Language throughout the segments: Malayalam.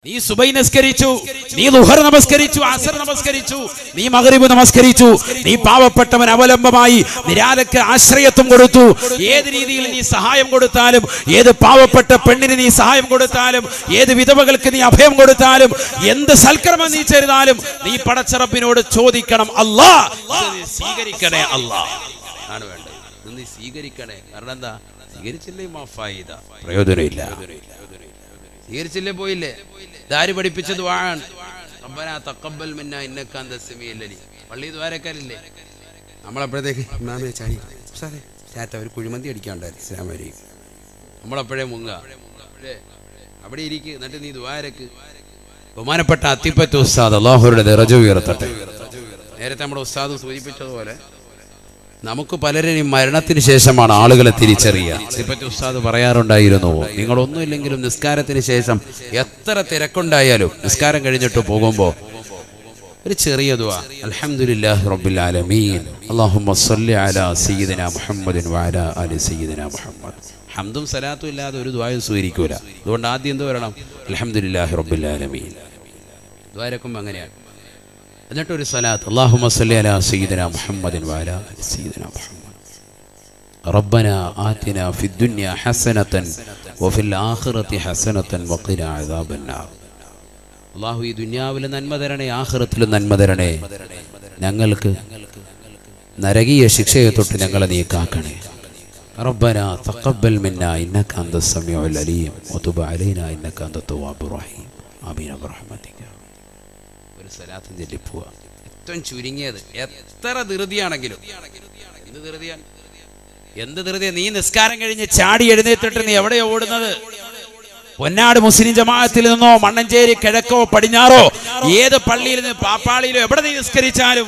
നീ സുബൈ നമസ്കരിച്ചു, നീ ളുഹർ നമസ്കരിച്ചു, അസർ നമസ്കരിച്ചു, നീ മഗ്രിബ് നമസ്കരിച്ചു, നീ പാവപ്പെട്ടവൻ അവലംബമായി നിരാലക്ക് ആശ്രയത്വം കൊടുത്തു. ഏത് രീതിയിൽ നീ സഹായം കൊടുത്താലും, ഏത് പാവപ്പെട്ട പെണ്ണിന് നീ സഹായം കൊടുത്താലും, ഏത് വിധവകൾക്ക് നീ അഭയം കൊടുത്താലും, എന്ത് സൽക്കർമ്മം നീ ചെയ്താലും നീ പടച്ച റബ്ബിനോട് ചോദിക്കണം, അല്ലാഹ് സ്വീകരിക്കണേ, അല്ലാഹ് ആണ് വേണ്ടത്, നീ സ്വീകരിക്കണേ. കാരണം എന്താ, സ്വീകരിച്ചില്ലേ മാഫായിദ, പ്രയോജനമില്ല. സ്വീകരിച്ചില്ലേ പോയില്ലേ. ഇതാര് പഠിപ്പിച്ച ദുആണ്? റബ്ബനാ തഖബ്ബൽ മിന്നാ ഇന്നക അൻതസ് സമീഉൽ അലീം. പള്ളി ദ്വാരക്കാരില്ലേ, നമ്മളപ്പോഴത്തേക്ക് ഇമാമേ ചാടി സാറേ ചാറ്റ ഒരു കുഴിമന്തി അടിക്കാണ്ടായിരുന്നു ഇസ്ലാമരി, നമ്മളപ്പോഴേ മുങ്ങ അവിടെ ഇരിക്കുക. എന്നിട്ട് നീ ദ്വാരക്ക്. ബഹുമാനപ്പെട്ട അത്തിപ്പറ്റ ഉസ്താദ്, അല്ലാഹുവിന്റെ ദറജ ഉയർത്തട്ടെ. നേരത്തെ നമ്മുടെ ഉസ്താദ് സൂചിപ്പിച്ചതുപോലെ നമുക്ക് പലരെയും മരണത്തിന് ശേഷമാണ് ആളുകളെ തിരിച്ചറിയുക. അത്തിപ്പറ്റ ഉസ്താദ് പറയാറുണ്ടായിരുന്നു, നിങ്ങളൊന്നുമില്ലെങ്കിലും നിസ്കാരത്തിന് ശേഷം എത്ര തിരക്കുണ്ടായാലും നിസ്കാരം കഴിഞ്ഞിട്ട് പോകുമ്പോൾ ഒരു ചെറിയ ദുആ, അൽഹംദുലില്ലാഹി റബ്ബിൽ ആലമീൻ അല്ലാഹുമ്മ സ്വല്ലി അലാ സയ്യിദിനാ മുഹമ്മദിൻ വഅലാ ആലി സയ്യിദിനാ മുഹമ്മദ്. ഹംദും സലാത്തും ഇല്ലാതെ ഒരു ദുആയും സ്വീകരിക്കൂല. അതുകൊണ്ട് ആദ്യം എന്ത് പറയണം? അൽഹംദുലില്ലാഹി റബ്ബിൽ ആലമീൻ. ദുആരക്കും അങ്ങനെയാണ്. എന്നിട്ടൊരു സ്വലാത്ത്, അല്ലാഹുമ്മ സ്വല്ലി അലാ സയ്യിദിനാ മുഹമ്മദിൻ വഅലാ ആലി സയ്യിദിനാ മുഹമ്മദ്. റബ്ബനാ ആതിനാ ഫിദ്ദുനിയ ഹസനതൻ വഫിൽ ആഖിറതി ഹസനതൻ വഖിനാ അദാബന്നാർ. അല്ലാഹു ഈ ദുനിയാവിലെ നന്മ തരണേ, ആഖിറത്തിലും നന്മ തരണേ, ഞങ്ങൾക്ക് നരകീയ ശിക്ഷയെ തൊട്ട് ഞങ്ങളെ നീ കാക്കണേ. റബ്ബനാ തഖബ്ബൽ മിന്നാ ഇന്നക അൻതസ് സമീഉൽ അലീം വതുബ് അലൈനാ ഇന്നക അൻതത് തവ്വാബുർ റഹീം. ആമീൻ ബിറഹ്മതിക. ഒരു സലാത്തും ചൊല്ലി പോവാ. ഏറ്റവും ചുരുങ്ങിയത് എത്ര ധൃതിയാണെങ്കിലും. എന്ത് ധൃതിയാ? നീ നിസ്കാരം കഴിഞ്ഞ് ചാടി എഴുന്നേറ്റിട്ട് നീ എവിടെയോ ഓടുന്നത്? പൊന്നാട് മുസ്ലിം ജമാഅത്തിൽ നിന്നോ മണ്ണഞ്ചേരി കിഴക്കോ പടിഞ്ഞാറോ ഏത് പള്ളിയിൽ നിന്ന് പാപ്പാളിയിലോ എവിടെ നീ നിസ്കരിച്ചാലും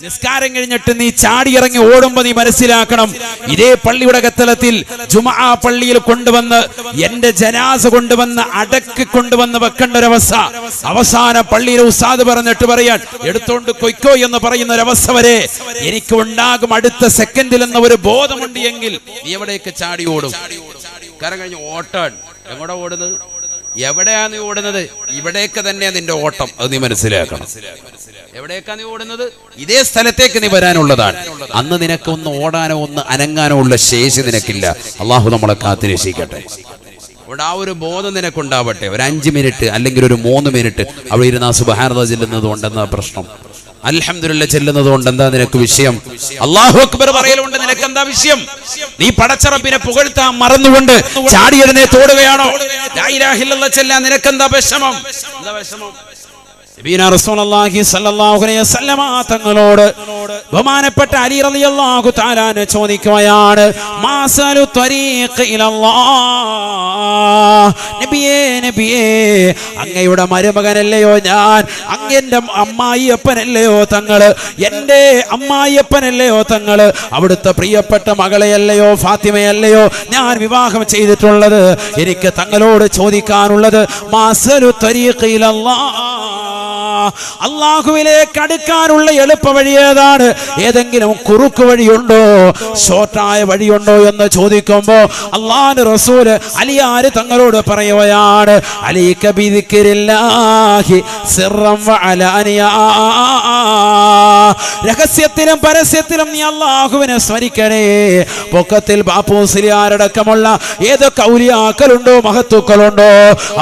നിസ്കാരം കഴിഞ്ഞിട്ട് നീ ചാടി ഇറങ്ങി ഓടുമ്പോ നീ മനസ്സിലാക്കണം, ഇതേ പള്ളിയുടെ കത്തലത്തിൽ ജുമുഅ പള്ളിയിൽ കൊണ്ടുവന്ന് എന്റെ ജനാസ കൊണ്ടുവന്ന് അടക്കി കൊണ്ടുവന്ന് വെക്കേണ്ട ഒരവസ്ഥ, അവസാന പള്ളിയിലെ ഉസ്താദ് പറഞ്ഞിട്ട് പറയാൻ എടുത്തോണ്ട് കൊയ്ക്കോ എന്ന് പറയുന്ന ഒരവസ്ഥ വരെ എനിക്ക് ഉണ്ടാകും അടുത്ത സെക്കൻഡിൽ എന്ന ഒരു ബോധമുണ്ട് എങ്കിൽ നീ എവിടേക്ക് ചാടി ഓടും? കാരണം കഴിഞ്ഞ് ഓട്ടാൻ എങ്ങോട്ടാ ഓടുന്നത്? എവിടെയാ നീ ഓടുന്നത്? ഇവിടേക്ക് തന്നെയാ നിന്റെ ഓട്ടം. അത് നീ മനസ്സിലാക്കണം. എവിടേക്കാ നീ ഓടുന്നത്? ഇതേ സ്ഥലത്തേക്ക് നീ വരാനുള്ളതാണ്. അന്ന് നിനക്ക് ഒന്ന് ഓടാനോ ഒന്ന് അനങ്ങാനോ ഉള്ള ശേഷി നിനക്കില്ല. അള്ളാഹു നമ്മളെ കാത്തുരക്ഷിക്കട്ടെ. അവിടെ ആ ഒരു ബോധം നിനക്കുണ്ടാവട്ടെ. ഒരു 5 മിനിറ്റ് അല്ലെങ്കിൽ ഒരു 3 മിനിറ്റ് അവിടെ ഇരുന്ന് സുബ്ഹാനല്ലാഹ് ചെല്ലുന്നത് കൊണ്ടെന്നാ പ്രശ്നം? അൽഹംദുലില്ലാഹ് ചെല്ലുന്നത് കൊണ്ട് എന്താ നിനക്ക് വിഷയം? അല്ലാഹു അക്ബർ പറയലുകൊണ്ട് നിനക്ക് എന്താ വിഷയം? നീ പടച്ച റബ്ബിനെ പുകഴ്ത്താൻ മറന്നുകൊണ്ട് ചാടി എഴുന്നേറ്റ് ഓടുകയാണോ? ലാ ഇലാഹ ഇല്ലല്ലാഹ് ചെല്ലാൻ നിനക്ക് എന്താ വിഷമം? എന്താ വിഷമം? നബിയുനാ റസൂലുള്ളാഹി സ്വല്ലല്ലാഹു അലൈഹി വസല്ലമ തങ്ങളോട് ബഹുമാനപ്പെട്ട അലി റളിയല്ലാഹു തആല അൻഹു ചോദിക്കുകയാണ്, മാസലു ത്വരീഖ് ഇലല്ലാഹ്. നബിയേ നബിയേ, അങ്ങയുടെ മരുമകനല്ലയോ ഞാൻ? അങ്ങന്റെ അമ്മായിയപ്പനല്ലയോ തങ്ങള്? എൻ്റെ അമ്മായിയപ്പനല്ലയോ തങ്ങള്? അവിടുത്തെ പ്രിയപ്പെട്ട മകളെയല്ലയോ ഫാത്തിമയല്ലയോ ഞാൻ വിവാഹം ചെയ്തിട്ടുള്ളത്? എനിക്ക് തങ്ങളോട് ചോദിക്കാനുള്ളത്, മാസലു ത്വരീഖ് ഇലല്ലാഹ്, അല്ലാഹുവിലേക്ക് അടുക്കാനുള്ള എളുപ്പ വഴി ഏതാണ്? ഏതെങ്കിലും കുറുക്ക് വഴിയുണ്ടോ, ഷോർട്ടായ വഴിയുണ്ടോ എന്ന് ചോദിക്കുമ്പോ അല്ലാഹുവിന്റെ റസൂല് അലിയാര് തങ്ങളോട് പറയുകയാണ്, അലൈക ബിദിക്രില്ലാഹി സിർറൻ വഅലാനിയാ, രഹസ്യത്തിലും പരസ്യത്തിലും നീ അല്ലാഹുവിനെ സ്മരിക്കണേ. പൊക്കത്തിൽ ബാപ്പൂസിലിയാരടക്കമുള്ള ഏതൊക്കെ ഔലിയാക്കളുണ്ടോ മഹത്തുക്കളുണ്ടോ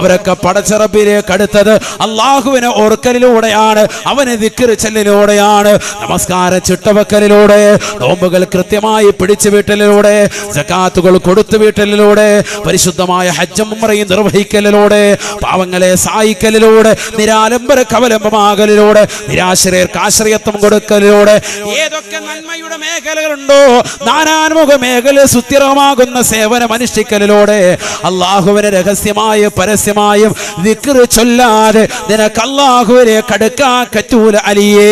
അവരൊക്കെ പടച്ച റബ്ബിലേക്ക് അടുത്തത് അല്ലാഹുവിനെ ഓർക്കലിലൂടെയാണ്, അവനെ ദിക്ർ ചെല്ലലിലൂടെയാണ്, നമസ്കാര ചിട്ടവക്കലിലൂടെ, നോമ്പുകൾ കൃത്യമായി പിടിച്ചു വീട്ടലിലൂടെ, സകാത്തുകൾ കൊടുത്തു വീട്ടലിലൂടെ, പരിശുദ്ധമായ ഹജ്ജും ഉംറയും നിർവഹിക്കലിലൂടെ, പാവങ്ങളെ സഹായിക്കലിലൂടെ, നിരാലംബര കവലംബമാകലിലൂടെ, നിരാശ്രയർക്ക് ആശ്രയത്വം കൊടുക്കലിലൂടെ, ഏതൊക്കെ നന്മയുടെ മേഖലകളുണ്ടോ നാനാൻമുഖ മേഖല സുസ്ഥിരമാകുന്ന സേവനം അനുഷ്ഠിക്കലിലൂടെ അല്ലാഹുവിനെ രഹസ്യമായും പരസ്യമായും ദിക്ർ ചൊല്ലാതെ നിനക്ക് അല്ലാഹുവിലേക്ക് അടുക്കാൻ പറ്റൂല അലിയേ.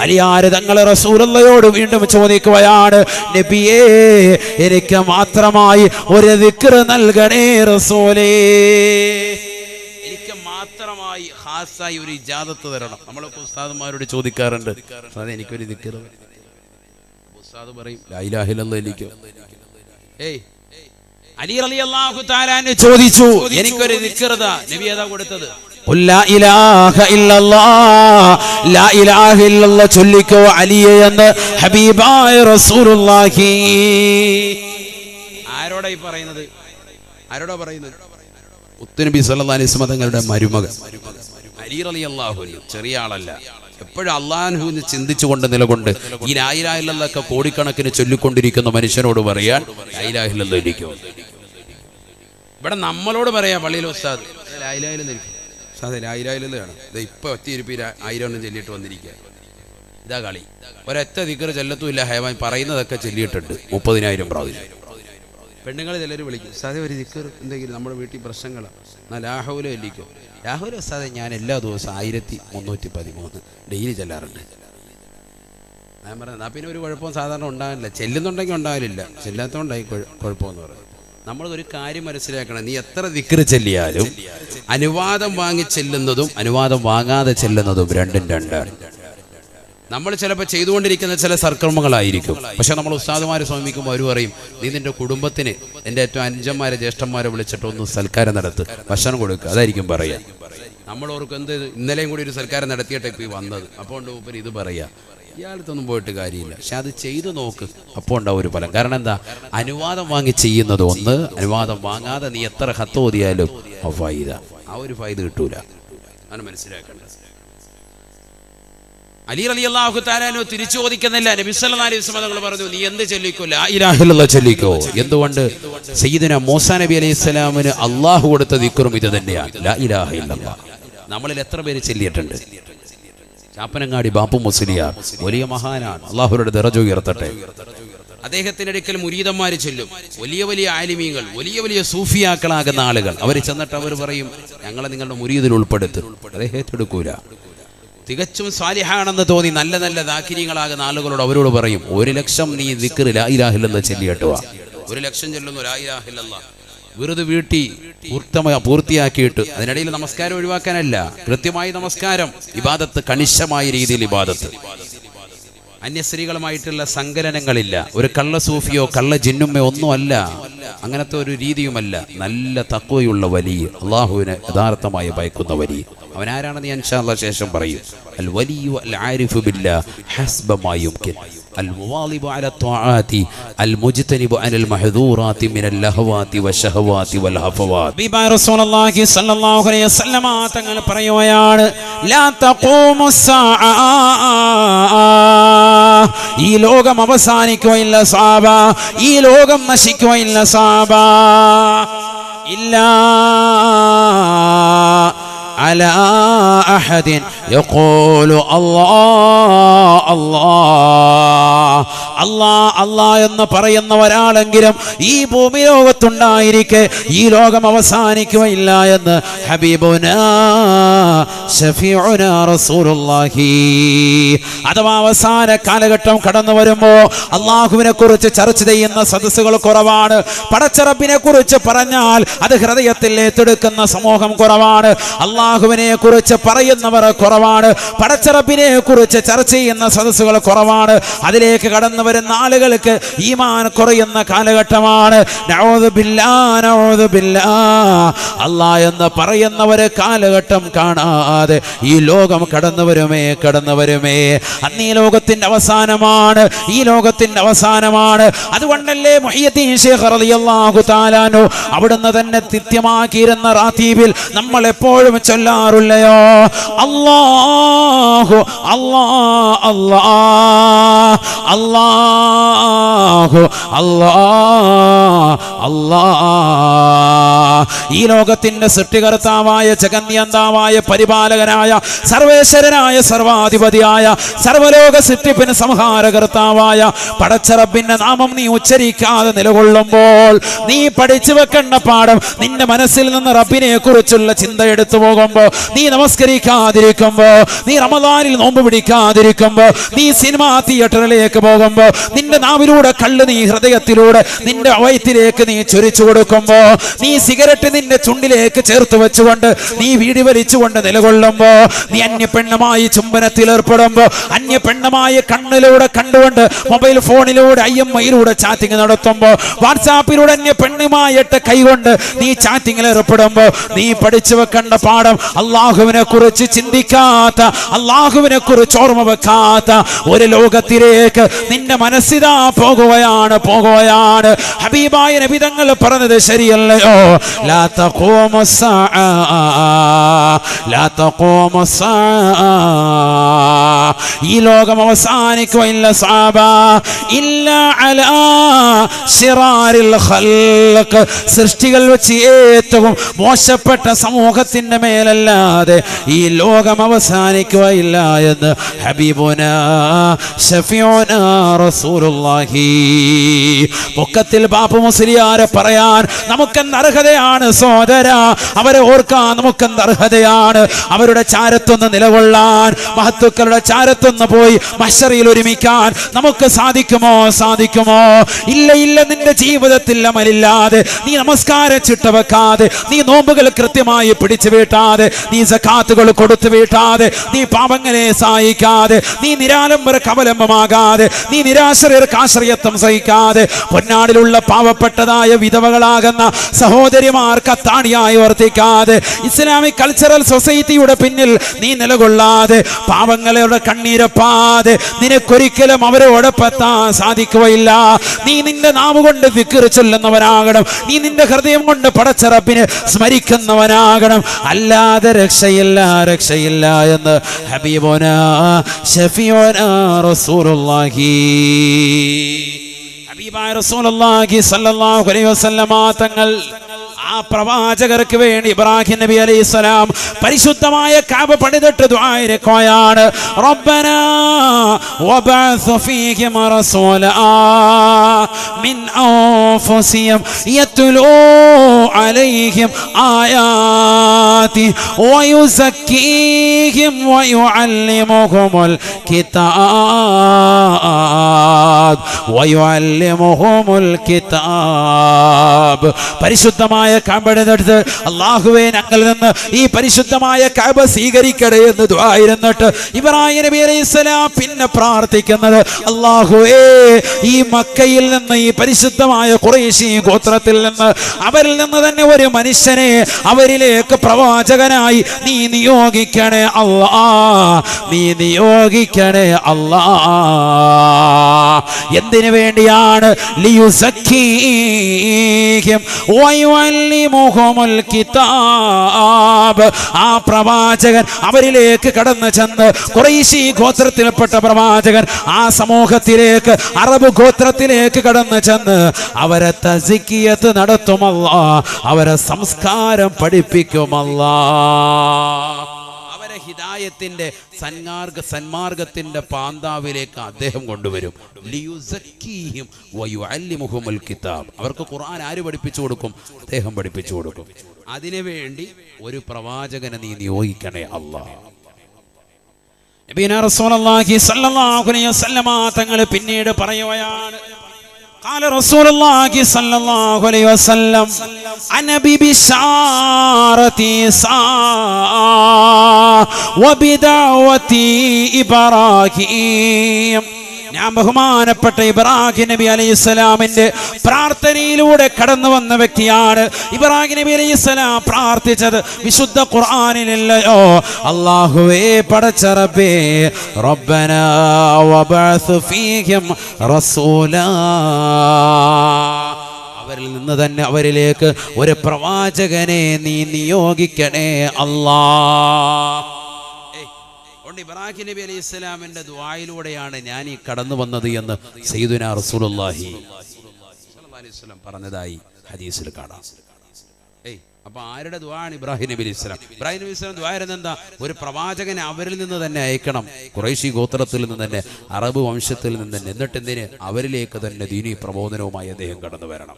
അലിയാര് തങ്ങളെ റസൂലുള്ളാഹിയോട് വീണ്ടും ചോദിക്കുകയാണ്, നബിയേ എനിക്ക് മാത്രമായി ഒരു ദിക്ർ നൽകണേ റസൂലേ, എനിക്ക് മാത്രമായി ഖാസായി ഒരു ഇജാദത്ത് തരണം. നമ്മളൊക്കെ ഉസ്താദുമാരോട് ചോദിക്കാറുണ്ട്, അതെ എനിക്കൊരു ദിക്ർ. ഉസ്താദ് പറയും ലാ ഇലാഹ ഇല്ലല്ലാഹ് എനിക്ക്. അലി റളിയല്ലാഹു തആല ചോദിച്ചു, എനിക്കൊരു ദിക്ർ താ. നബി ഏതാ കൊടുത്തത്? ഖുൽ ലാ ഇലാഹ ഇല്ലല്ലാഹ്, ലാ ഇലാഹ ഇല്ലല്ലാഹ് ചൊല്ലിക്കോ അലിയെ എന്ന് ഹബീബായ റസൂലുള്ളാഹി. ആരോടാ ഈ പറയുന്നത്? ആരോടാ പറയുന്നത്? മുത്തുനബി സല്ലല്ലാഹു അലൈഹി വസല്ലം തങ്ങളുടെ മരുമകൻ അലി റളിയല്ലാഹു അൻഹു. ചെറിയ ആളല്ല. എപ്പോഴും അല്ലാഹുവിനെ ചിന്തിച്ചുകൊണ്ട് നിലകൊണ്ട് ഈ ലാ ഇലാഹ ഇല്ലല്ലാഹ് കോടിക്കണക്കിന് ചൊല്ലിക്കൊണ്ടിരിക്കുന്ന മനുഷ്യനോട് പറയാൻ ലാ ഇലാഹ ഇല്ലല്ലാഹ് ഇരിക്കും. ഇവിടെ നമ്മളോട് പറയാ പള്ളിയിൽ ഉസ്താദ് ലാ ഇലാഹ ഇല്ലല്ലാഹ് ഉസ്താദ് ലാ ഇലാഹ ഇല്ലല്ലാഹ് ആണ്. ഇത് ഇപ്പൊ ഒറ്റയിരുപ്പി 1000 ചൊല്ലിയിട്ട് വന്നിരിക്കുക. ഇതാ കളി. ഒരൊറ്റ ദിക്ർ ചെല്ലത്തുമില്ല. ഹൈവാൻ പറയുന്നതൊക്കെ ചൊല്ലിയിട്ടുണ്ട് 30,000 പ്രാവശ്യം. പെണ്ണുങ്ങൾ ചിലർ വിളിക്കും, ഉസ്താദേ ഒരു ദിക്ർ എന്തെങ്കിലും നമ്മുടെ വീട്ടിൽ പ്രശ്നങ്ങളാണ്, എന്നാൽ ലാഹൗല ചൊല്ലിക്കും. ലാഹൗല ഉസ്താദേ ഞാൻ എല്ലാ ദിവസവും 1313 ഡെയിലി ചെല്ലാറുണ്ട്. ഞാൻ പറഞ്ഞത് എന്നാൽ പിന്നെ ഒരു കുഴപ്പവും സാധാരണ ഉണ്ടാകില്ല. ചെല്ലുന്നുണ്ടെങ്കിൽ ഉണ്ടാകില്ല, ചെല്ലാത്തതുകൊണ്ടായി കുഴപ്പമെന്ന് പറയും. നമ്മളൊരു കാര്യം മനസ്സിലാക്കണം, നീ എത്ര ദിക്ർ ചെല്ലിയാലും അനുവാദം വാങ്ങി ചെല്ലുന്നതും അനുവാദം വാങ്ങാതെ ചെല്ലുന്നതും രണ്ടും രണ്ടാണ്. നമ്മൾ ചിലപ്പോൾ ചെയ്തുകൊണ്ടിരിക്കുന്ന ചില സൽക്കർമ്മങ്ങളായിരിക്കും. പക്ഷെ നമ്മൾ ഉസ്താദുമാരെ സമീപിക്കുമ്പോൾ അവർ പറയും, നീ നിന്റെ കുടുംബത്തിന് എൻ്റെ ഏറ്റവും അനുജന്മാരെ ജ്യേഷ്ഠന്മാരെ വിളിച്ചിട്ട് ഒന്ന് സൽക്കാരം നടത്ത്, ഭക്ഷണം കൊടുക്കുക. അതായിരിക്കും പറയാം. നമ്മൾ ഓർക്കും എന്ത് ഇന്നലെയും കൂടി ഒരു സൽക്കാരം നടത്തിയിട്ടേ ഇപ്പോൾ ഈ വന്നത്, അപ്പോൾ ഉണ്ട് മൂപ്പര് ഇത് പറയാം. ഇയാളത്തൊന്നും പോയിട്ട് കാര്യമില്ല. പക്ഷെ അത് ചെയ്തു നോക്ക്, അപ്പോൾ ഉണ്ടാവും ഒരു ഫലം. കാരണം എന്താ? അനുവാദം വാങ്ങി ചെയ്യുന്നത് ഒന്ന്, അനുവാദം വാങ്ങാതെ നീ എത്ര ഹത്ത് ഓതിയാലും ആ ഒരു ഫായിദ കിട്ടൂല. അങ്ങനെ മനസ്സിലാക്കേണ്ടത്. അലി റളിയല്ലാഹു തആല അൻഹു തിരിച്ചു ചോദിക്കുന്നില്ല. നബി സല്ലല്ലാഹു അലൈഹി വസല്ലം തങ്ങൾ പറഞ്ഞു, നീ എന്ത് ചൊല്ലിക്കോ, ലാ ഇലാഹ ഇല്ലല്ലാഹ് ചൊല്ലിക്കോ. എന്തുകൊണ്ട്? സയ്യിദുനാ മൂസാ നബി അലൈഹിസ്സലാമിന് അല്ലാഹു കൊടുത്ത ദിക്റും ഇത് തന്നെയാണ്, ലാ ഇലാഹ ഇല്ലല്ലാഹ്. നമ്മളിൽ എത്ര പേര് ചൊല്ലിയിട്ടുണ്ട്? ചാപ്പനങ്ങാടി ബാപ്പു മുസ്ലിയാർ വലിയ മഹാനാണ്, അല്ലാഹുവിന്റെ ദറജ ഉയർത്തട്ടെ. അദ്ദേഹത്തിന്റെ അടുക്കൽ മുരീദന്മാർ ചെല്ലും, വലിയ വലിയ ആലിമീങ്ങൾ, വലിയ വലിയ സൂഫിയാക്കളാകുന്ന ആളുകൾ. അവർ ചെന്നിട്ട് അവർ പറയും, ഞങ്ങളെ നിങ്ങളുടെ മുരീദിൽ ഉൾപ്പെടുത്തും. അദ്ദേഹത്തെ എടുക്കൂല. തികച്ചും സാലിഹാണെന്ന് തോന്നി നല്ല നല്ല ദാക്കിരികളാകുന്ന ആളുകളോട് അവരോട് പറയും, 1,00,000 നീ ദിക്ർ ലാ ഇലാഹ ഇല്ലല്ലാഹ് ചൊല്ലിയിട്ട് വാ. 1,00,000 ചൊല്ലുന്നു ലാ ഇലാഹ ഇല്ലല്ലാഹ്, വെറുതെ വീട്ടി പൂർത്തിയാക്കിയിട്ട്. അതിനിടയിൽ നമസ്കാരം ഒഴിവാക്കാനല്ല, കൃത്യമായി നമസ്കാരം, ഇബാദത്ത് കണിശമായ രീതിയിൽ ഇബാദത്ത്. അന്യസ്ത്രീകളുമായിട്ടുള്ള സങ്കലനങ്ങളില്ല. ഒരു കള്ള സൂഫിയോ കള്ള ജിന്നുമ്മയോ ഒന്നുമല്ല, അങ്ങനത്തെ ഒരു രീതിയുമല്ല. നല്ല തഖ്വയുള്ള വലിയ, അള്ളാഹുവിനെ യഥാർത്ഥമായി ഭയക്കുന്ന വലിയ. അവനാരാണെന്ന് ഞാൻ ഇൻഷാ അല്ലാഹ് ശേഷം പറയും. അൽ വലിയു അൽ ആരിഫു ബില്ലാഹ് ഹസ്ബ മാ യുംകിൻ അൽ മുവാളിബു അലാ ത്വാആതി അൽ മുജ്തനിബു അനിൽ മഹ്ദൂറാതി മിനൽ ലഹവാതി വശഹവാതി വൽ ഹഫവാത്. ബിബാ റസൂലുള്ളാഹി സ്വല്ലല്ലാഹു അലൈഹി വസല്ലമ തങ്ങൾ പറയുകയാണ്, ലാ തഖൂമുസ്സാഅ, ഈ ലോകം അവസാനിക്കുകയില്ല സഹാബ, ഈ ലോകം നശിക്കുകയില്ല സഹാബ, ഇല്ലാ അലാ അഹദിൻ യഖൂലു അല്ലാഹ് അല്ലാഹ് അല്ലാഹ് അല്ലാഹ് എന്ന് പറയുന്ന ഒരാളെങ്കിലും ഈ ഭൂമി ലോകത്തുണ്ടായിരിക്കെ ഈ ലോകം അവസാനിക്കുകയില്ല എന്ന് ഹബീബുനാ ശഫീഉനാ റസൂലുള്ളാഹി. അഥവാ അവസാന കാലഘട്ടം കടന്നു വരുമ്പോ അള്ളാഹുവിനെ കുറിച്ച് ചർച്ച ചെയ്യുന്ന സദസ്സുകൾ കുറവാണ്. പടച്ചറബിനെ കുറിച്ച് പറഞ്ഞാൽ അത് ഹൃദയത്തിൽ ഏറ്റെടുക്കുന്ന സമൂഹം കുറവാണ്. അള്ളാഹുവിനെ കുറിച്ച് പറയുന്നവർ കുറവാണ്. പടച്ചറബിനെ കുറിച്ച് ചർച്ച ചെയ്യുന്ന സദസ്സുകൾ കുറവാണ്. അതിലേക്ക് കടന്നു വരുന്ന ആളുകൾക്ക് ഈമാൻ കുറയുന്ന കാലഘട്ടമാണ്. നഊദു ബില്ലാഹ്, നഊദു ബില്ലാഹ്. അല്ലാഹ് എന്ന് പറയുന്നവരെ കാലഘട്ടം കാണാതെ ഈ ലോകം കടന്നു വരുമേ. അന്ന് ഈ ലോകത്തിന്റെ അവസാനമാണ്, ഈ ലോകത്തിന്റെ അവസാനമാണ്. അതുകൊണ്ടല്ലേ മുഹയ്യിദ്ദീൻ ശൈഖ് റളിയല്ലാഹു തആല അൻഹു അവിടുന്ന് തന്നെ നിത്യമാക്കിയിരുന്ന റാത്തീബിൽ നമ്മൾ എപ്പോഴും ചൊല്ലാറുള്ളയോ, അല്ലാഹു അല്ലാഹ് അല്ലാഹ് അല്ലാഹു അല്ലാഹ് അല്ലാഹ്. ഈ ലോകത്തിന്റെ സൃഷ്ടികർത്താവായ, ജഗന്യന്താവായ, പരിപാലകനായ, സർവേശ്വരനായ, സർവാധിപതിയായ, സർവലോക സൃഷ്ടിപ്പിന് സംഹാരകർത്താവായ പടച്ചറബിന്റെ നാമം നീ ഉച്ചരിക്കാതെ നിലകൊള്ളുമ്പോൾ, നീ പഠിച്ചു വെക്കേണ്ട പാഠം, നിന്റെ മനസ്സിൽ നിന്ന് റബ്ബിനെ കുറിച്ചുള്ള ചിന്ത എടുത്തു പോകുമ്പോ നീ നമസ്കരിക്കാതിരിക്കുമ്പോ സാധിക്കുമ്പോ, നീ റമദാനിൽ നോമ്പ് പിടിക്കാതിരിക്കുമ്പോ, നീ സിനിമാ തിയേറ്ററിലേക്ക് പോകുമ്പോ, നിന്റെ നാവിലൂടെ കള്ള് നീ ഹൃദയത്തിലൂടെ നിന്റെ വയറ്റിലേക്ക് നീ ചൊരിച്ചു കൊടുക്കുമ്പോ, നീ സിഗരറ്റ് നിന്റെ ചുണ്ടിലേക്ക് ചേർത്ത് വെച്ചുകൊണ്ട് നീ വീടി വലിച്ചുകൊണ്ട് നിലകൊള്ളുമ്പോ, നീ അന്യപെണ്ണുമായി ചുംബനത്തിൽ ഏർപ്പെടുമ്പോ, അന്യപെണ്ണുമായി കണ്ണിലൂടെ കണ്ടുകൊണ്ട് മൊബൈൽ ഫോണിലൂടെ IMIയിലൂടെ ചാറ്റിംഗ് നടത്തുമ്പോ, വാട്സാപ്പിലൂടെ അന്യപെണ്ണുമായിട്ട് കൈകൊണ്ട് നീ ചാറ്റിംഗിൽ ഏർപ്പെടുമ്പോ, നീ പഠിച്ചു വെക്കേണ്ട പാഠം, അള്ളാഹുവിനെ കുറിച്ച് ചിന്തിക്കാത്ത, അള്ളാഹുവിനെ കുറിച്ച് ഓർമ്മ വെക്കാത്ത ഒരു ലോകത്തിലേക്ക് നിന്റെ മനസ്സിതാ പോകുകയാണ്. ഹബീബായ നബി തങ്ങൾ പറഞ്ഞത് ശരിയല്ലയോ? ലാ തഖൂമു സ്സാഅ, ലാ തഖൂമു സ്സാഅ, ഈ ലോകം അവസാനിക്കുകയില്ല സഹാബ, ഇല്ലാ അലാ ശിറാരിൽ ഖൽഖ്, സൃഷ്ടികൾ വെച്ച് ഏറ്റവും മോശപ്പെട്ട സമൂഹത്തിന്റെ മേലല്ലാതെ ഈ ലോകം അവസാനിക്കുകയില്ല എന്ന് ഹബീബുനാ ശഫീഉനാ റസൂലുള്ളാഹി. പൊക്കത്തിൽ ബാപ്പു മുസ്ലിയാരെ പറയാൻ നമുക്കെന്ത് അർഹതയാണ് സഹോദര? അവരെ ഓർക്കാൻ നമുക്കെന്ത് അർഹതയാണ്? അവരുടെ ചാരത്തൊന്ന് നിലകൊള്ളാൻ, മഹത്തുക്കളുടെ ചാരത്തൊന്ന് പോയി മഹ്ശറിൽ ഒരുമിക്കാൻ നമുക്ക് സാധിക്കുമോ? ഇല്ല. നിന്റെ ജീവിതത്തിൽ അമലില്ലാതെ, നീ നമസ്കാരം ചിട്ടവെക്കാതെ, നീ നോമ്പുകൾ കൃത്യമായി പിടിച്ചു വീട്ടാതെ, നീ സകാത്തുകൾ കൊടുത്തു വീട്ടാതെ, നീ പാപങ്ങളെ സഹായിക്കാതെ, നീ നിരാലംബർക്ക് അവലംബമാകാതെ, നീ നിരാശ്രയർക്ക് ആശ്രയത്വം സഹിക്കാതെ, പൊന്നാടിലുള്ള പാവപ്പെട്ടതായ വിധവകളാകുന്ന സഹോദരിമാർക്ക് അത്താണിയായി വർത്തിക്കാതെ, ഇസ്ലാമിക് കൾച്ചറൽ സൊസൈറ്റിയുടെ പിന്നിൽ നീ നിലകൊള്ളാതെ, പാവങ്ങളുടെ കണ്ണീരപ്പാതെ, നിനക്കൊരിക്കലും അവരോടൊപ്പെത്താൻ സാധിക്കുകയില്ല. നീ നിന്റെ നാവ് കൊണ്ട് ദിക്ർ ചൊല്ലുന്നവനാകണം. നീ നിന്റെ ഹൃദയം കൊണ്ട് പടച്ചറപ്പിനെ സ്മരിക്കുന്നവനാകണം. അല്ലാതെ രക്ഷയില്ല എന്ന് ഹബീബുനാ ശഫീഉനാ റസൂലുള്ളാഹി. ഹബീബായ റസൂലുള്ളാഹി സ്വല്ലല്ലാഹു അലൈഹി വസല്ലമ തങ്ങൾ ആ പ്രവാചകർക്ക് വേണ്ടി ഇബ്രാഹിം നബി അലൈഹിസ്സലാം പരിശുദ്ധമായ കഅബ പണിതിട്ട് ദുആ ഇരക്കുകയാണ്. റബ്ബനാ വബഅസ് ഫീഹിം റസൂലാ മിൻ അൻഫുസിഹിം യത്ലൂ അലൈഹിം ആയാതി വയുസക്കീഹിം വയുഅല്ലിമുഹുൽ കിതാബ്. പരിശുദ്ധമായ കഅബയുടെ അല്ലാഹുവേ ഞങ്ങളിൽ നിന്ന് ഈ പരിശുദ്ധമായ കഅബ സ്വീകരിക്കണേ എന്ന് ദുആ ഇരുന്നിട്ട് ഇബ്രാഹിം നബി അലൈഹിസ്സലാം പിന്നെ പ്രാർത്ഥിക്കുന്നത്, അല്ലാഹുവേ ഈ മക്കയിൽ നിന്ന്, ഈ പരിശുദ്ധമായ ഖുറൈശി ഗോത്രത്തിൽ നിന്ന്, അവരിൽ നിന്ന് തന്നെ ഒരു മനുഷ്യനെ അവരിലേക്ക് പ്രവാചകനായി നീ നിയോഗിക്കണേ അല്ലാ. എന്തിനു വേണ്ടിയാണ്? ലിയുസക്കീഹിം വയുഅല്ലിമുഹുൽ കിതാബ്. ആ പ്രവാചകൻ അവരിലേക്ക് കടന്നു ചെന്ന്, ഖുറൈശി ഗോത്രത്തിൽപ്പെട്ട പ്രവാചകൻ ആ സമൂഹത്തിലേക്ക്, അറബ് ഗോത്രത്തിലേക്ക് കടന്നു ചെന്ന് അവരെ തസ്കിയത്ത് നടത്തുമല്ലാ, അവരെ സംസ്കാരം പഠിപ്പിക്കുമല്ലാ, അവരെ ഹിദായത്തിന്റെ സന്മാർഗത്തിന്റെ പാന്താവിലേക്ക് അദ്ദേഹം കൊണ്ടുവരും. ലിയുസക്കീഹിം വയുഅല്ലിമുഹുൽ കിതാബ്. അവർക്ക് ഖുർആൻ ആര് പഠിപ്പിച്ചു കൊടുക്കും? അദ്ദേഹം പഠിപ്പിച്ചു കൊടുക്കും. അതിനുവേണ്ടി ഒരു പ്രവാചകനെ നീ നിയോഗിക്കണേ അല്ലാഹ്. നബിയുനാ റസൂലുള്ളാഹി സ്വല്ലല്ലാഹു അലൈഹി വസല്ലമ തങ്ങൾ പിന്നീട് പറയുകയാണ്, قال رسول الله صلى الله عليه وسلم انا ببشارتي وبدعوتي ابراهيم. ഞാൻ ബഹുമാനപ്പെട്ട ഇബ്രാഹിം നബി അലൈഹിസ്സലാമിന്റെ പ്രാർത്ഥനയിലൂടെ കടന്നു വന്ന വ്യക്തിയാണ്. ഇബ്രാഹിം നബി അലൈഹിസ്സലാം പ്രാർത്ഥിച്ചത് വിശുദ്ധ ഖുർആനിലല്ലയോ? അല്ലാഹുവേ പടച്ച റബ്ബേ, റബ്ബനാ വബഅസ് ഫീഹിം റസൂലാ, അവരിൽ നിന്ന് തന്നെ അവരിലേക്ക് ഒരു പ്രവാചകനെ നീ നിയോഗിക്കണേ അല്ലാഹ്. ഇബ്രാഹിം നബി അലൈഹി സ്വലാമിന്റെ ദുആയിലൂടെയാണ് ഞാൻ ഈ കടന്നു വന്നത് എന്ന് സയ്യിദുനാ റസൂലുള്ളാഹി സ്വല്ലല്ലാഹു അലൈഹി വസല്ലം പറഞ്ഞതായി ഹദീസിൽ കാണാം. അപ്പൊ ആരുടെ ദുആണ്? ഇബ്രാഹിം നബി അലൈഹി സ്വലാം. ഇബ്രാഹിം നബി സ്വലാം ദുആ എന്താ? ഒരു പ്രവാചകനെ അവരിൽ നിന്ന് തന്നെ അയക്കണം, ഖുറൈശി ഗോത്രത്തിൽ നിന്ന് തന്നെ, അറബ് വംശത്തിൽ നിന്ന് തന്നെ. എന്നിട്ട് എന്തിന്? അവരിലേക്ക് തന്നെ ദീനീ പ്രബോധനവുമായി അദ്ദേഹം കടന്നു വരണം.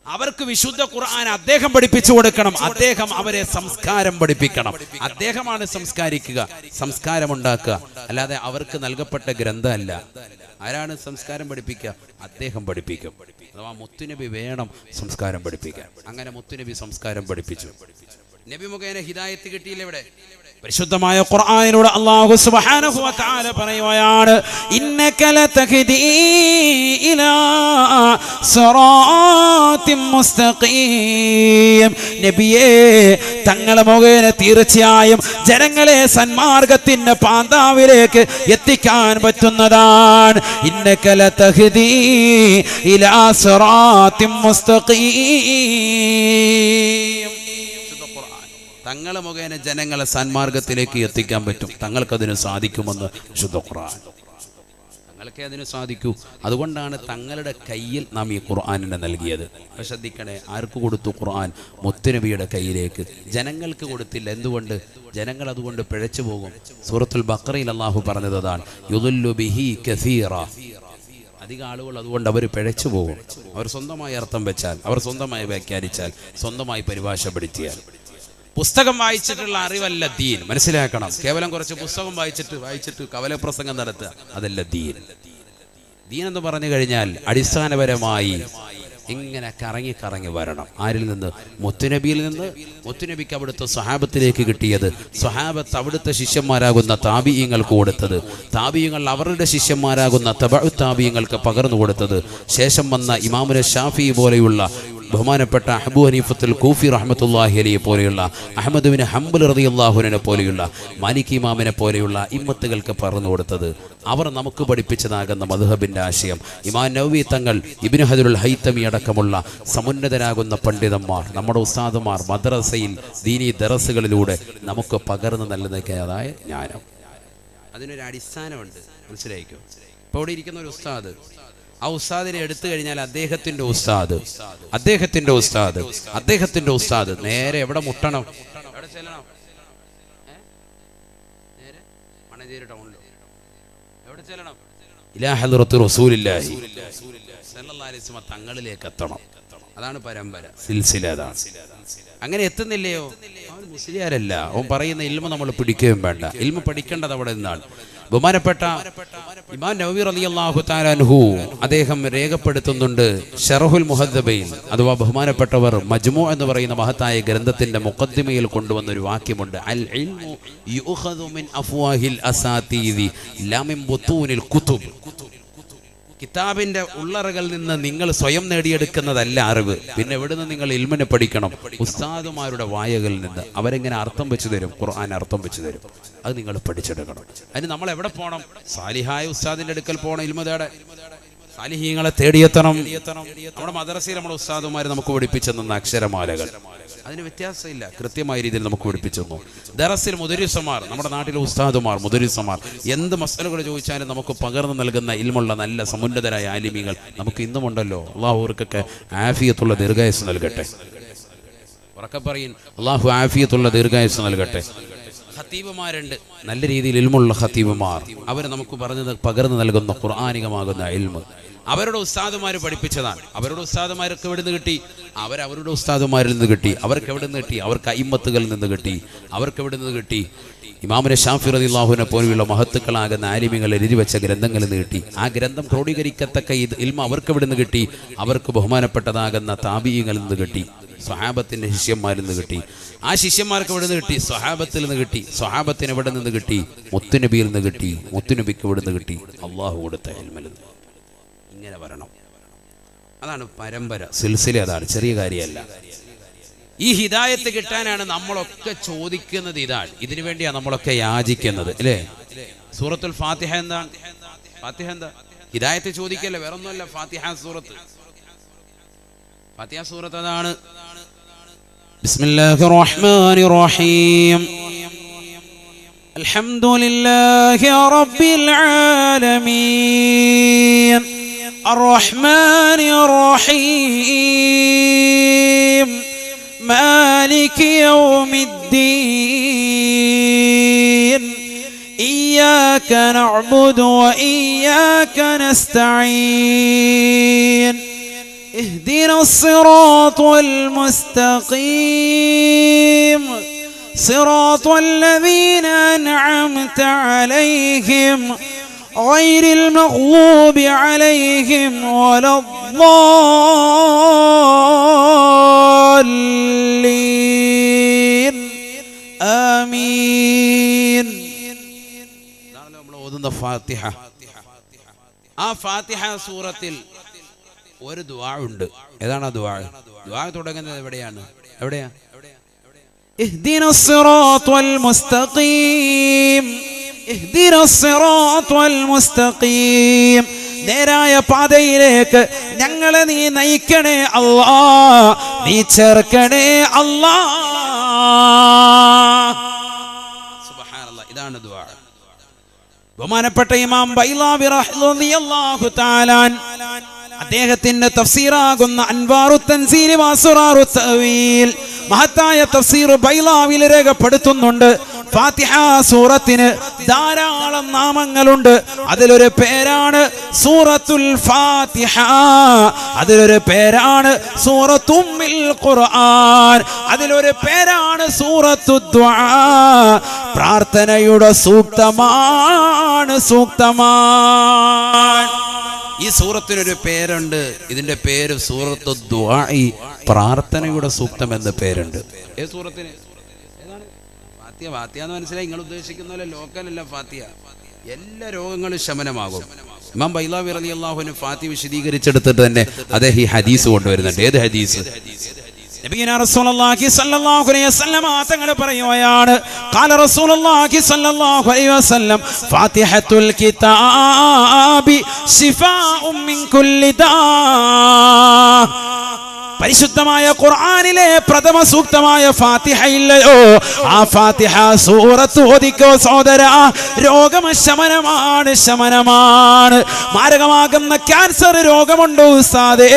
അവർക്ക് വിശുദ്ധ ഖുർആൻ അദ്ദേഹം പഠിപ്പിച്ചു കൊടുക്കണം. അദ്ദേഹം അവരെ സംസ്കാരം പഠിപ്പിക്കണം. അദ്ദേഹമാണ് സംസ്കാരിക്കുക, സംസ്കാരം ഉണ്ടാക്കുക. അല്ലാതെ അവർക്ക് നൽകപ്പെട്ട ഗ്രന്ഥമല്ല. ആരാണ് സംസ്കാരം പഠിപ്പിക്കുക? അദ്ദേഹം പഠിപ്പിക്കും. അഥവാ മുത്തുനബി വേണം സംസ്കാരം പഠിപ്പിക്കാൻ. അങ്ങനെ മുത്തുനബി സംസ്കാരം പഠിപ്പിച്ചു. നബി മുഖേന ഹിദായത്ത് കിട്ടിയില്ല. ഇവിടെ പരിശുദ്ധമായ ഖുർആനിലൂടെ അല്ലാഹു സുബ്ഹാനഹു വ തആല പറയുകയാണ്, ഇന്നക ലതഹ്ദീ ഇലാ സിറാത്തിൻ മുസ്തഖീം. നബിയേ, തങ്ങളെ മുഖേന തീർച്ചയായും ജനങ്ങളെ സന്മാർഗത്തിന്റെ പാന്താവിലേക്ക് എത്തിക്കാൻ പറ്റുന്നതാണ്. ഇന്നക ലതഹ്ദീ ഇലാ സിറാത്തിൻ മുസ്തഖീം. തങ്ങളെ മുഖേന ജനങ്ങളെ സന്മാർഗത്തിലേക്ക് എത്തിക്കാൻ പറ്റും. തങ്ങൾക്കതിന് സാധിക്കുമെന്ന് വിശുദ്ധ ഖുർആൻ. തങ്ങൾക്കേ അതിന് സാധിക്കൂ. അതുകൊണ്ടാണ് തങ്ങളുടെ കയ്യിൽ നാം ഈ ഖുർആനിനെ നൽകിയത്. ശ്രദ്ധിക്കണേ, ആർക്ക് കൊടുത്തു ഖുർആൻ? മുത്തുനബിയുടെ കയ്യിലേക്ക്. ജനങ്ങൾക്ക് കൊടുത്തില്ല. എന്തുകൊണ്ട്? ജനങ്ങൾ അതുകൊണ്ട് പിഴച്ചു പോകും. സൂറത്തുൽ ബഖറയിൽ അല്ലാഹു പറഞ്ഞത് അതാണ്, യുദല്ലു ബിഹി കസീറ. അധികം ആളുകൾ അതുകൊണ്ട് അവർ പിഴച്ചു പോകും. അവർ സ്വന്തമായി അർത്ഥം വെച്ചാൽ, അവർ സ്വന്തമായി വ്യാഖ്യാനിച്ചാൽ, സ്വന്തമായി പരിഭാഷപ്പെടുത്തിയാൽ. പുസ്തകം വായിച്ചിട്ടുള്ള അറിവല്ല ദീൻ. മനസ്സിലാക്കണം. കേവലം കുറച്ച് പുസ്തകം വായിച്ചിട്ട് കവലപ്രസംഗം നടത്തുക, അതല്ല ദീൻ. ദീൻ എന്ന് പറഞ്ഞു കഴിഞ്ഞാൽ അടിസ്ഥാനപരമായി ഇങ്ങനെ കറങ്ങി കറങ്ങി വരണം. ആരിൽ നിന്ന്? മുത്തുനബിയിൽ നിന്ന്. മുത്തുനബിക്ക് അവിടുത്തെ സ്വഹാബത്തിലേക്ക് കിട്ടിയത്, സ്വഹാബത്ത് അവിടുത്തെ ശിഷ്യന്മാരാകുന്ന താബിഈങ്ങൾക്ക് കൊടുത്തത്, താബിഈങ്ങൾ അവരുടെ ശിഷ്യന്മാരാകുന്ന തബഉ താബിഈങ്ങൾക്ക് പകർന്നു കൊടുത്തത്, ശേഷം വന്ന ഇമാമുന ഷാഫി പോലെയുള്ള ബഹുമാനപ്പെട്ട അബൂ ഹനീഫത്തുൽ കൂഫി റഹ്മത്തുള്ളാഹി അലൈഹി പോലെയുള്ള, അഹ്മദ് ബിൻ ഹംബൽ റളിയല്ലാഹു അൻഹു പോലെയുള്ള, മാലിക് ഇമാമിനെ പോലെയുള്ള ഇമ്മത്തുകൾക്ക് പറഞ്ഞു കൊടുത്തത്, അവർ നമുക്ക് പഠിപ്പിച്ചതാകുന്ന മദ്ഹബിന്റെ ആശയം. ഇമാം നവവി തങ്ങൾ, ഇബ്നു ഹജറുൽ ഹൈതമി അടക്കമുള്ള സമുന്നതരാകുന്ന പണ്ഡിതന്മാർ, നമ്മുടെ ഉസ്താദുമാർ മദ്രസയിൽ ദീനി ദറസുകളിലൂടെ നമുക്ക് പകർന്നു നൽകുന്നതായ ജ്ഞാനം, അതിനൊരു അടിസ്ഥാനമുണ്ട്. മനസ്സിലായിക്കോ? ഇപ്പോൾ ഇവിടെ ഇരിക്കുന്ന ഒരു ഉസ്താദ്, ആ ഉസ്താദിനെ എടുത്തു കഴിഞ്ഞാൽ അദ്ദേഹത്തിന്റെ ഉസ്താദ് നേരെ എവിടെ മുട്ടണം? എവിടെ ചെല്ലണം? നേരെ മണഞ്ചേരി ടൗണിലോ എവിടെ ചെല്ലണം? ഇലാ ഹദ്റത്തി റസൂലില്ലാഹി സ്വല്ലല്ലാഹു അലൈഹി വസല്ലം തങ്ങളിലേക്ക് എത്തണം. അതാണ് പരമ്പര, സിൽസില. അതാണ്. അങ്ങനെ എത്തുന്നില്ലയോ, അവൻ മുസ്ലിയാരല്ല. അവൻ പറയുന്ന ഇൽമ നമ്മൾ പിടിക്കുകയും വേണ്ട. ഇൽമ പഠിക്കേണ്ടത് അവിടെ നിന്നാണ്. ബഹുമാനപ്പെട്ട ഇമാം നവവി റളിയല്ലാഹു തആല അൻഹു അദ്ദേഹം രേഖപ്പെടുത്തുന്നുണ്ട് ശറഹുൽ മുഹദ്ദബയിൽ, അഥവാ ബഹുമാനപ്പെട്ടവർ മജ്മൂ എന്ന് പറയുന്ന മഹത്തായ ഗ്രന്ഥത്തിന്റെ മുഖദ്ദിമയിൽ കൊണ്ടുവന്ന ഒരു വാക്യമുണ്ട്, അൽ ഇൽമു യുഖദു മിൻ അഫ്വാഹിൽ അസാതീദി ലാ മിൻ ബുതൂനിൽ കുതുബ്. കിതാബിന്റെ ഉള്ളറകളിൽ നിന്ന് നിങ്ങൾ സ്വയം നേടിയെടുക്കുന്നതല്ല അറിവ്. പിന്നെ എവിടുന്ന് നിങ്ങൾ ഇൽമിനെ പഠിക്കണം? ഉസ്താദുമാരുടെ വായകളിൽ നിന്ന്. അവരെങ്ങനെ അർത്ഥം വെച്ച് തരും? ഖുർആൻ അർത്ഥം വെച്ച് തരും. അത് നിങ്ങൾ പഠിച്ചെടുക്കണം. അതിന് നമ്മൾ എവിടെ പോകണം? സാലിഹായ ഉസ്താദിന്റെ അടുക്കൽ പോകണം. ഇൽമ തേടെ സാലിഹീങ്ങളെ തേടിയെത്തണം. നമ്മുടെ മദ്രസയിൽ നമ്മുടെ ഉസ്താദുമാർ നമുക്ക് പഠിപ്പിച്ചു തന്ന അക്ഷരമാലകൾ, അതിന് വ്യത്യാസമില്ല. കൃത്യമായ രീതിയിൽ നമുക്ക് പഠിപ്പിച്ചു തന്നു. ദറസിൽ മുദരിസമാർ, നമ്മുടെ നാട്ടിലെ ഉസ്താദുമാർ, മുദരിസമാർ എന്ത് മസലകൾ ചോദിച്ചാലും നമുക്ക് പകർന്നു നൽകുന്ന ഇൽമുള്ള നല്ല സമുന്നതരായ ആലിമീങ്ങൾ നമുക്ക് ഇന്നുമുണ്ടല്ലോ. അള്ളാഹു അവർക്കൊക്കെ ആഫിയത്തുള്ള ദീർഘായുസ് നൽകട്ടെ. ഉറക്കെ പറയും, അള്ളാഹു ആഫിയത്തുള്ള ദീർഘായുസ് നൽകട്ടെ. ഖതീബുമാരുണ്ട്, നല്ല രീതിയിൽ ഇൽമുള്ള ഖതീബുമാർ. അവർ നമുക്ക് പകർന്നു നൽകുന്ന ഖുർആനികമാകുന്ന ഇൽമ് അവരുടെ ഉസ്താദുമാർ പഠിപ്പിച്ചതാണ്. അവരുടെ ഉസ്താദുമാർക്ക് എവിടെ നിന്ന് കിട്ടി? അവരുടെ ഉസ്താദുമാരിൽ നിന്ന് കിട്ടി. അവർക്ക് എവിടെ നിന്ന് കിട്ടി? അവർക്ക് അയിമ്മത്തുകളിൽ നിന്ന് കിട്ടി. അവർക്ക് എവിടെ നിന്ന് കിട്ടി? ഇമാമുന ഷാഫി റളിയല്ലാഹുവിനെ പോലെയുള്ള മഹത്തുക്കളാകുന്ന ആലിമീങ്ങൾ എഴുതി വെച്ച ഗ്രന്ഥങ്ങളിൽ നിന്ന് കിട്ടി. ആ ഗ്രന്ഥം ക്രോഡീകരിക്കത്തക്ക ഇൽമ അവർക്ക് എവിടെ നിന്ന് കിട്ടി? അവർക്ക് ബഹുമാനപ്പെട്ടതാകുന്ന താബിഈങ്ങളിൽ നിന്ന് കിട്ടി. സ്വഹാബത്തിന്റെ ശിഷ്യന്മാരിൽ നിന്ന് കിട്ടി. ആ ശിഷ്യന്മാർക്ക് എവിടെ നിന്ന് കിട്ടി? സ്വഹാബത്തിൽ നിന്ന് കിട്ടി. സ്വഹാബത്തിന് എവിടെ നിന്ന് കിട്ടി? മുത്തുനബിയിൽ നിന്ന് കിട്ടി. മുത്തുനബിക്ക് എവിടെ നിന്ന് കിട്ടി? അള്ളാഹു കൊടുത്ത ഇൽമിൽ നിന്ന്. ഇങ്ങനെ വരണം. അതാണ് പരമ്പര, സിൽസില. അതാണ്, ചെറിയ കാര്യമല്ല. ഈ ഹിദായത്ത് കിട്ടാനാണ് നമ്മളൊക്കെ ചോദിക്കുന്നത്. ഇതാണ്, ഇതിനു വേണ്ടിയാണ് നമ്മളൊക്കെ യാചിക്കുന്നത്, അല്ലേ? സൂറത്തുൽ ഫാത്തിഹ എന്താണ്? ഫാത്തിഹ എന്താ? ഹിദായത്ത് ചോദിക്കല്ലേ, വേറൊന്നുമല്ല. ഫാത്തിഹ സൂറത്ത് അതാണ്. ബിസ്മില്ലാഹിർ റഹ്മാനിർ റഹീം. അൽഹംദുലില്ലാഹി റബ്ബിൽ ആലമീൻ അർറഹ്മാനിർ റഹീം മാലികി യൗമിദ്ദീൻ ഇയ്യാക നഅ്ബുദു വ ഇയ്യാക നസ്തഈൻ اهدنا الصراط المستقيم صراط الذين أنعمت عليهم غير المغضوب عليهم ولا الضالين آمين. നമ്മൾ ഓതുന്ന ഫാത്തിഹ, ആ ഫാത്തിഹ സൂറത്തിൽ ഒരു ദുആ ഉണ്ട്. ഏതാണ് ആ ദുആ? ദുആ തുടങ്ങുന്നത് എവിടെയാണ്? എവിടെയാ? ഇഹ്ദിനസ് സിറാത്തൽ മുസ്തഖീം, ഇഹ്ദിനസ് സിറാത്തൽ മുസ്തഖീം, നേരായ പാതയിലേക്ക് ഞങ്ങളെ നീ നയിക്കണേ അല്ലാ, നീ ചേർക്കണേ അല്ലാ. സുബ്ഹാനല്ലാഹ്. ഇതാണ് ദുആ. ബഹുമാനപ്പെട്ട ഇമാം ബൈലാവി റളിയല്ലാഹു തആല അദ്ദേഹത്തിന്റെ തഫ്സീറാകുന്ന അൻവാറുത് തൻസീൽ വഅസ്റാറുത് തഅവീൽ മഹത്തായ തഫ്സീർ ബൈലാവിൽ രേഖപ്പെടുത്തുന്നുണ്ട്. ഫാത്തിഹ സൂറത്തിന് ധാരാളം നാമങ്ങളുണ്ട്. അതിലൊരു പേരാണ് സൂറത്തുൽ ഫാത്തിഹ, അതിലൊരു പേരാണ് സൂറത്തുൽ ഖുർആൻ, അതിലൊരു പേരാണ് സൂറത്തു ദുആ. പ്രാർത്ഥനയുടെ സൂക്തമാണ്, സൂക്തമാണ്. ഈ സൂറത്തിനൊരു പേരുണ്ട്. ഇതിന്റെ പേര് സൂറത്തു ദുആ, പ്രാർത്ഥനയുടെ സൂക്തം എന്ന പേരുണ്ട്. ഏത് സൂറത്തിന്? ഫാത്തിഹ. ഫാത്തിഹ എന്ന് മനസ്സിലായി. നിങ്ങൾ ഉദ്ദേശിക്കുന്ന പോലെ ലോക്കലല്ല ഫാത്തിഹ. എല്ലാ രോഗങ്ങളും ശമനമാകും. ഇമാം ബൈലാവി റളിയല്ലാഹു അൻഹു ഫാത്തിഹ വിശദീകരിച്ചെടുത്തിട്ട് തന്നെ അദ്ദേഹം ഈ ഹദീസ് കൊണ്ടുവരുന്നുണ്ട്. ഏത് ഹദീസ്? നബിയുനാ റസൂലുള്ളാഹി സ്വല്ലല്ലാഹു അലൈഹി വസല്ലം തങ്ങൾ പറയുകയാണ്, ഖാല റസൂലുള്ളാഹി സ്വല്ലല്ലാഹു അലൈഹി വസല്ലം ഫാത്തിഹത്തുൽ കിതാബി ശിഫാഉം മിൻ കുല്ലി ദാ. പരിശുദ്ധമായ ഖുർആനിലെ പ്രഥമ സൂക്തമായ ഫാത്തിഹ ഇല്ലയോ, ആ ഫാത്തിഹ സൂറത്ത് ഓതിക്കോ സഹോദര, രോഗശമനമാണ്, ശമനമാണ്. മാരകമാകുന്ന ക്യാൻസർ രോഗമുണ്ടോ ഉസ്താദേ,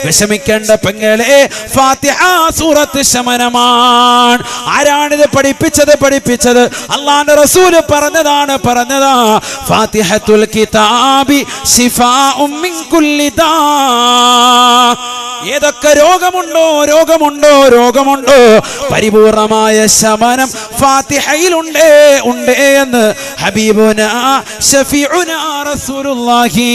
വിഷമിക്കേണ്ട പെങ്ങളെ, ഫാത്തിഹ സൂറത്ത് ശമനമാണ്. ആരാണിത് പഠിപ്പിച്ചത്? അല്ലാഹുവിന്റെ റസൂൽ പറഞ്ഞതാ. ഫാത്തിഹത്തുൽ കിതാബി ശിഫാഉം മിൻ കുല്ലി ദാ. ഏതൊക്കെ രോഗമുണ്ടോ പരിപൂർണമായ ശമനം ഫാത്തിഹയിലുണ്ട് എന്ന് ഹബീബുനാ ശഫീഉനാ റസൂലുള്ളാഹി.